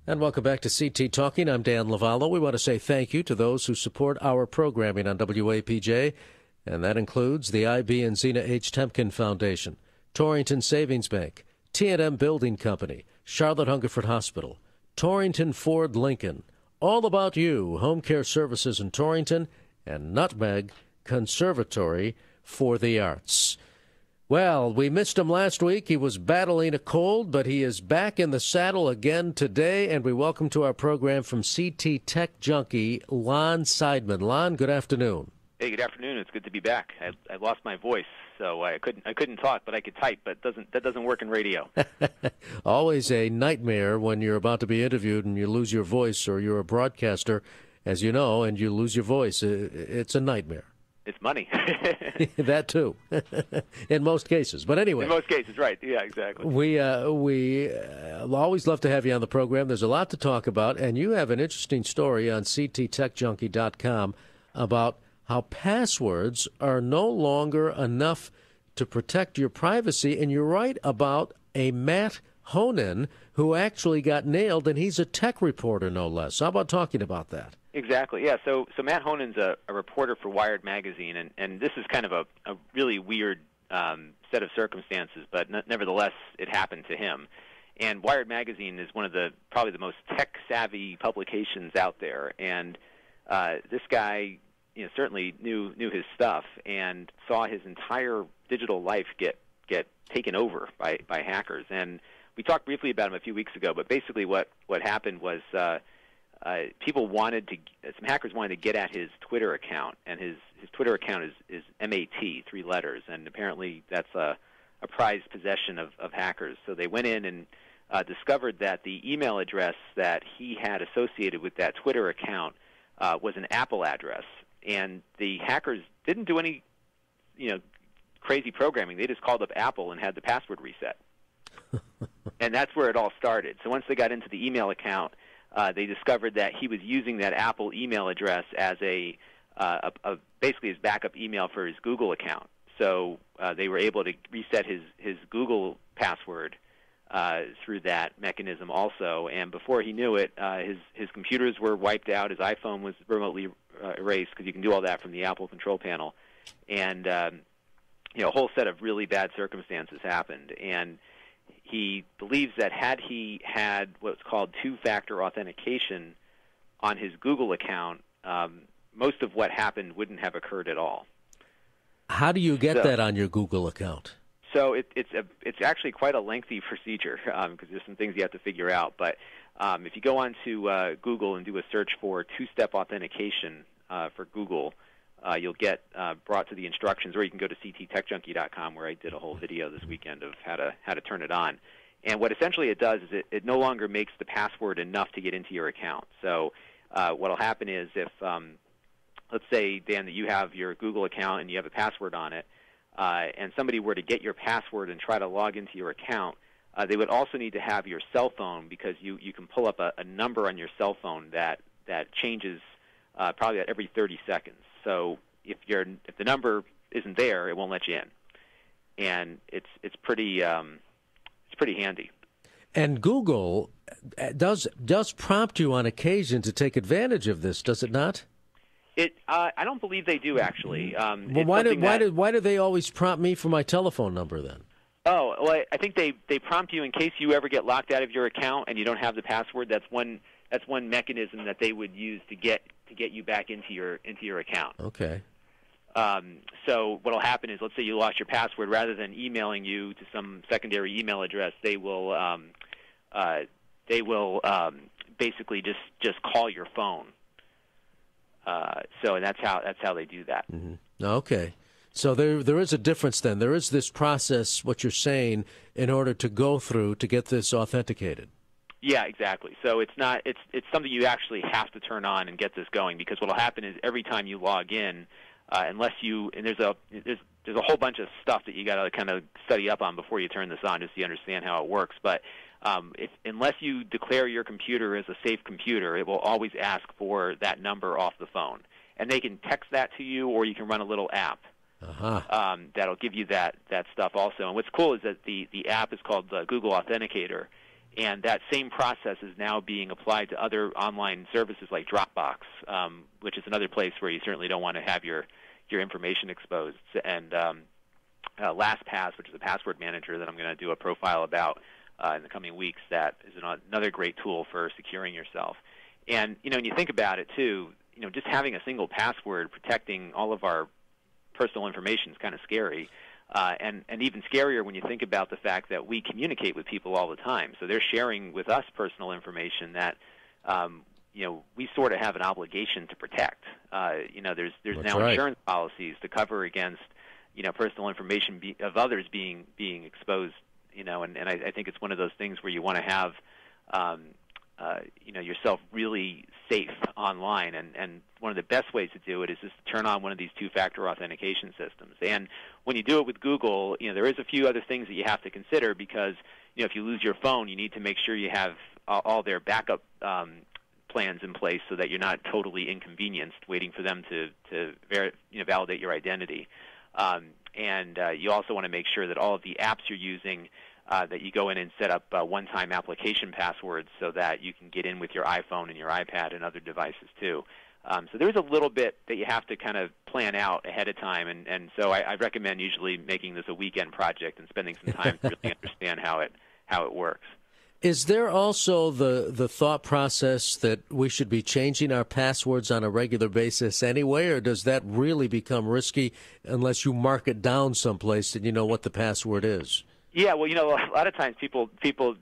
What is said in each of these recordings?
And welcome back to CT Talking. I'm Dan Lovallo. We want to say thank you to those who support our programming on WAPJ, and that includes the IB and Zena H. Temkin Foundation, Torrington Savings Bank, T&M Building Company, Charlotte Hungerford Hospital, Torrington Ford Lincoln, All About You, Home Care Services in Torrington, and Nutmeg Conservatory for the Arts. Well, we missed him last week. He was battling a cold, but he is back in the saddle again today, and we welcome to our program from CT Tech Junkie, Lon Seidman. Lon, good afternoon. Hey, good afternoon. It's good to be back. I lost my voice, so I couldn't talk, but I could type. But that doesn't work in radio. Always a nightmare when you're about to be interviewed and you lose your voice, or you're a broadcaster, as you know, and you lose your voice. It's a nightmare. It's money. That too, in most cases. But anyway, in most cases, right? Yeah, exactly. We always love to have you on the program. There's a lot to talk about, and you have an interesting story on cttechjunkie.com about how passwords are no longer enough to protect your privacy. And you're right about a Matt Honan who actually got nailed, and he's a tech reporter, no less. How about talking about that? Exactly, yeah. So Matt Honan's a reporter for Wired magazine, and this is kind of a really weird set of circumstances, but nevertheless, it happened to him. And Wired magazine is one of probably the most tech-savvy publications out there, and this guy, certainly knew his stuff and saw his entire digital life get taken over by hackers. And we talked briefly about him a few weeks ago, but basically what happened was some hackers wanted to get at his Twitter account, and his Twitter account is MAT, 3 letters, and apparently that's a prized possession of hackers. So they went in and discovered that the email address that he had associated with that Twitter account was an Apple address, and the hackers didn't do any, crazy programming. They just called up Apple and had the password reset, and that's where it all started. So once they got into the email account, they discovered that he was using that Apple email address as basically his backup email for his Google account. So they were able to reset his Google password through that mechanism also. And before he knew it, his computers were wiped out. His iPhone was remotely erased, because you can do all that from the Apple control panel. And a whole set of really bad circumstances happened. And he believes that had he had what's called two-factor authentication on his Google account, most of what happened wouldn't have occurred at all. How do you get that on your Google account? So it's actually quite a lengthy procedure, because there's some things you have to figure out. But if you go on to Google and do a search for two-step authentication for Google, you'll get brought to the instructions, or you can go to cttechjunkie.com, where I did a whole video this weekend of how to turn it on. And what essentially it does is it no longer makes the password enough to get into your account. So what will happen is if, let's say, Dan, that you have your Google account and you have a password on it, and somebody were to get your password and try to log into your account, they would also need to have your cell phone, because you can pull up a number on your cell phone that changes probably every 30 seconds. So if the number isn't there, it won't let you in, and it's pretty handy. And Google does prompt you on occasion to take advantage of this, does it not? I don't believe they do, actually. Well, why do they always prompt me for my telephone number then? Oh, well, I think they prompt you in case you ever get locked out of your account and you don't have the password. That's one mechanism that they would use to get you back into your account. Okay. So what will happen is, let's say you lost your password, rather than emailing you to some secondary email address, they will basically just call your phone. So that's how they do that. Mm-hmm. Okay. So there is a difference then. There is this process, what you're saying, in order to go through to get this authenticated. Yeah, exactly. So it's something you actually have to turn on and get this going, because what will happen is every time you log in, unless you, and there's a whole bunch of stuff that you got to kind of study up on before you turn this on, just so you understand how it works. But unless you declare your computer as a safe computer, it will always ask for that number off the phone, and they can text that to you, or you can run a little app. That'll give you that stuff also. And what's cool is that the app is called Google Authenticator, And that same process is now being applied to other online services like Dropbox, which is another place where you certainly don't want to have your information exposed. And LastPass, which is a password manager that I'm going to do a profile about in the coming weeks, that is another great tool for securing yourself. And, when you think about it, too, just having a single password protecting all of our personal information is kind of scary. And even scarier when you think about the fact that we communicate with people all the time. So they're sharing with us personal information that, we sort of have an obligation to protect. There's now insurance policies to cover against, personal information of others being exposed, and I think it's one of those things where you want to have, yourself really safe online, and one of the best ways to do it is just to turn on one of these two-factor authentication systems. And when you do it with Google, there is a few other things that you have to consider because, if you lose your phone, you need to make sure you have all their backup plans in place so that you're not totally inconvenienced waiting for them to validate your identity. And you also want to make sure that all of the apps you're using that you go in and set up one-time application passwords so that you can get in with your iPhone and your iPad and other devices too. So there's a little bit that you have to kind of plan out ahead of time, and so I recommend usually making this a weekend project and spending some time to really understand how it works. Is there also the thought process that we should be changing our passwords on a regular basis anyway, or does that really become risky unless you mark it down someplace and you know what the password is? Yeah, well, a lot of times people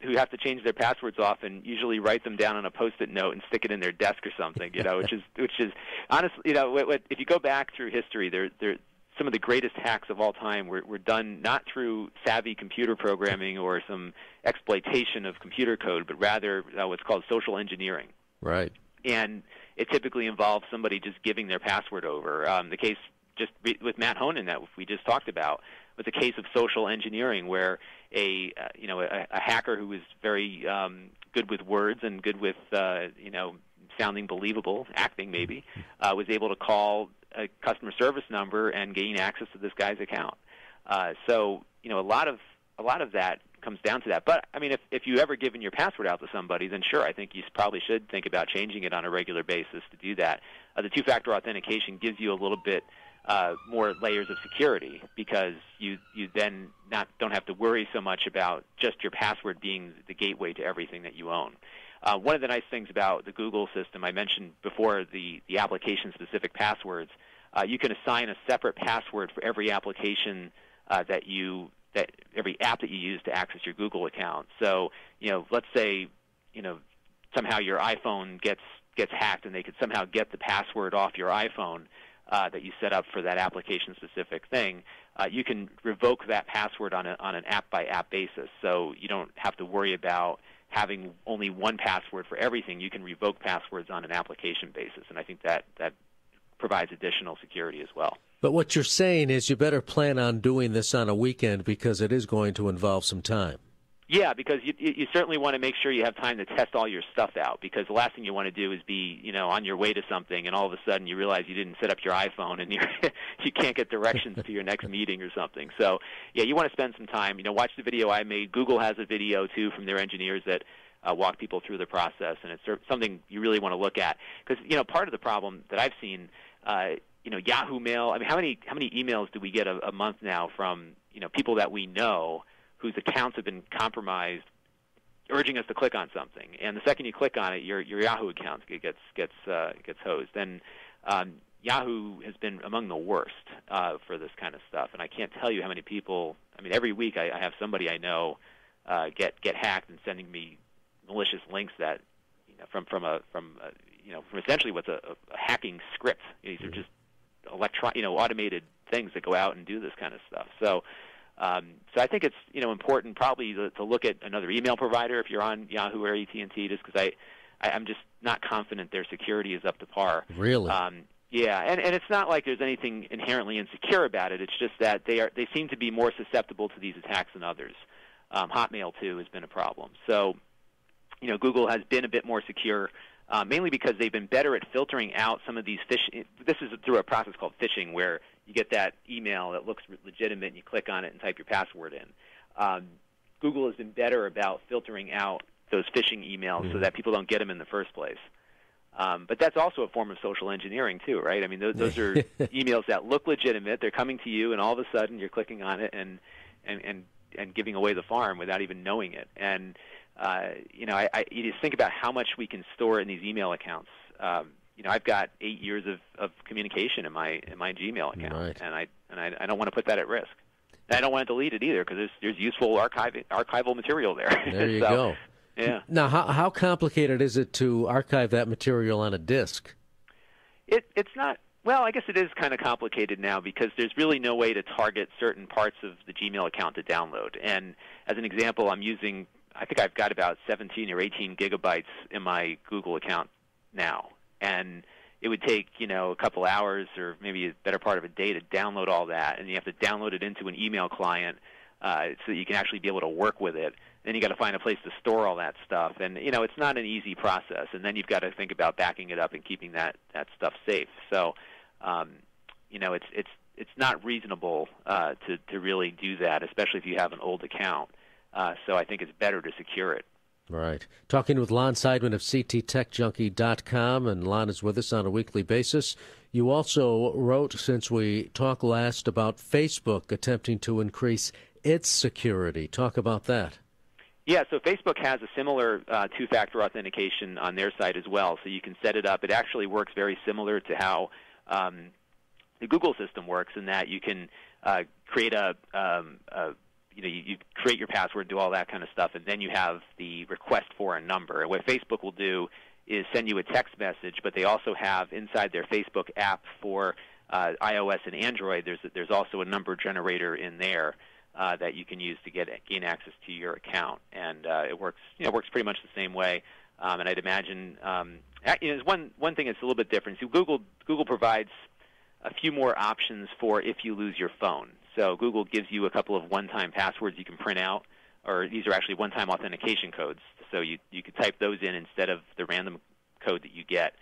who have to change their passwords often usually write them down on a Post-it note and stick it in their desk or something, which is honestly, if you go back through history, there some of the greatest hacks of all time were done not through savvy computer programming or some exploitation of computer code, but rather what's called social engineering. Right. And it typically involves somebody just giving their password over. The case just with Matt Honan that we just talked about was a case of social engineering where a hacker who was very good with words and good with sounding believable, acting maybe, was able to call a customer service number and gain access to this guy's account. So a lot of that comes down to that. But I mean, if you ever given your password out to somebody, then sure, I think you probably should think about changing it on a regular basis to do that. The two-factor authentication gives you a little bit more layers of security because you then don't have to worry so much about just your password being the gateway to everything that you own. One of the nice things about the Google system, I mentioned before the application-specific passwords, you can assign a separate password for every application every app that you use to access your Google account. So, let's say, somehow your iPhone gets hacked and they could somehow get the password off your iPhone that you set up for that application-specific thing. You can revoke that password on an app-by-app basis. So you don't have to worry about having only one password for everything. You can revoke passwords on an application basis, and I think that provides additional security as well. But what you're saying is you better plan on doing this on a weekend because it is going to involve some time. Yeah, because you certainly want to make sure you have time to test all your stuff out, because the last thing you want to do is be, on your way to something and all of a sudden you realize you didn't set up your iPhone and you can't get directions to your next meeting or something. So, yeah, you want to spend some time. Watch the video I made. Google has a video, too, from their engineers that walk people through the process, and it's something you really want to look at. Because, part of the problem that I've seen, Yahoo Mail, I mean, how many emails do we get a month now from, people that we know whose accounts have been compromised, urging us to click on something, and the second you click on it, your Yahoo account gets hosed. And Yahoo has been among the worst for this kind of stuff. And I can't tell you how many people. I mean, every week I have somebody I know get hacked and sending me malicious links that from essentially what's a hacking script. These are just automated things that go out and do this kind of stuff. So I think it's important probably to look at another email provider if you're on Yahoo or AT&T, just because I'm just not confident their security is up to par. Really? Yeah, and it's not like there's anything inherently insecure about it. It's just that they seem to be more susceptible to these attacks than others. Hotmail too has been a problem. So Google has been a bit more secure. Mainly because they've been better at filtering out some of these phishing. This is through a process called phishing, where you get that email that looks legitimate and you click on it and type your password in. Google has been better about filtering out those phishing emails so that people don't get them in the first place. But that's also a form of social engineering too, right? I mean, those are emails that look legitimate. They're coming to you, and all of a sudden you're clicking on it and giving away the farm without even knowing it. And you just think about how much we can store in these email accounts. I've got 8 years of communication in my Gmail account, right. and I don't want to put that at risk. And I don't want to delete it either because there's useful archival material there. There you go. Yeah. Now, how complicated is it to archive that material on a disk? It's not. Well, I guess it is kind of complicated now because there's really no way to target certain parts of the Gmail account to download. And as an example, I think I've got about 17 or 18 gigabytes in my Google account now. And it would take, a couple hours or maybe a better part of a day to download all that. And you have to download it into an email client so that you can actually be able to work with it. Then you got to find a place to store all that stuff. And, it's not an easy process. And then you've got to think about backing it up and keeping that stuff safe. So, it's not reasonable to really do that, especially if you have an old account. So I think it's better to secure it. Right. Talking with Lon Seidman of cttechjunkie.com, and Lon is with us on a weekly basis. You also wrote, since we talked last, about Facebook attempting to increase its security. Talk about that. Yeah, so Facebook has a similar two-factor authentication on their site as well, so you can set it up. It actually works very similar to how the Google system works in that you can create you create your password, do all that kind of stuff, and then you have the request for a number. And what Facebook will do is send you a text message, but they also have inside their Facebook app for iOS and Android, there's also a number generator in there that you can use to gain access to your account. And it works pretty much the same way. And I'd imagine there's one thing that's a little bit different. So Google provides a few more options for if you lose your phone. So Google gives you a couple of one-time passwords you can print out, or these are actually one-time authentication codes. So you could type those in instead of the random code that you get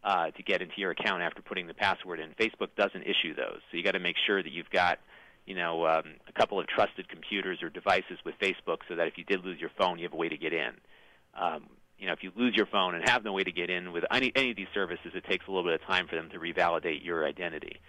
to get into your account after putting the password in. Facebook doesn't issue those, so you got to make sure that you've got a couple of trusted computers or devices with Facebook, so that if you did lose your phone, you have a way to get in. If you lose your phone and have no way to get in with any of these services, it takes a little bit of time for them to revalidate your identity.